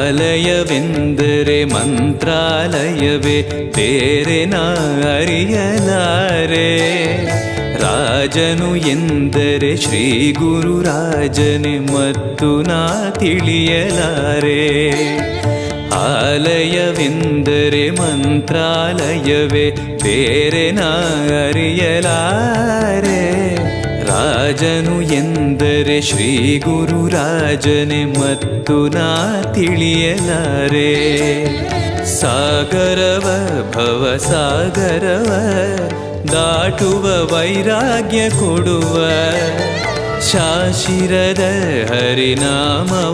ಆಲಯವೆಂದರೆ ಮಂತ್ರಾಲಯವೇ, ಬೇರೆ ನಾ ಅರಿಯಲಾರೆ. ರಾಜನು ಎಂದರೆ ಶ್ರೀ ಗುರುರಾಜನೇ, ಮತ್ತು ನಾ ತಿಳಿಯಲಾರೆ. ಆಲಯವೆಂದರೆ ಮಂತ್ರಾಲಯವೇ, ಬೇರೆ ನಾ ಅರಿಯಲಾರೆ. ರಾಜನು ಎಂದರೆ ಶ್ರೀ ಗುರುರಾಜನೇ, ಮತ್ತು ನಾ ತಿಳಿಯಲಾರೆ. ಸಾಗರವ ಭವಸಾಗರವ ದಾಟುವ ವೈರಾಗ್ಯ ಕೊಡುವ ಶಾಶಿರದ ಹರಿನಾಮವ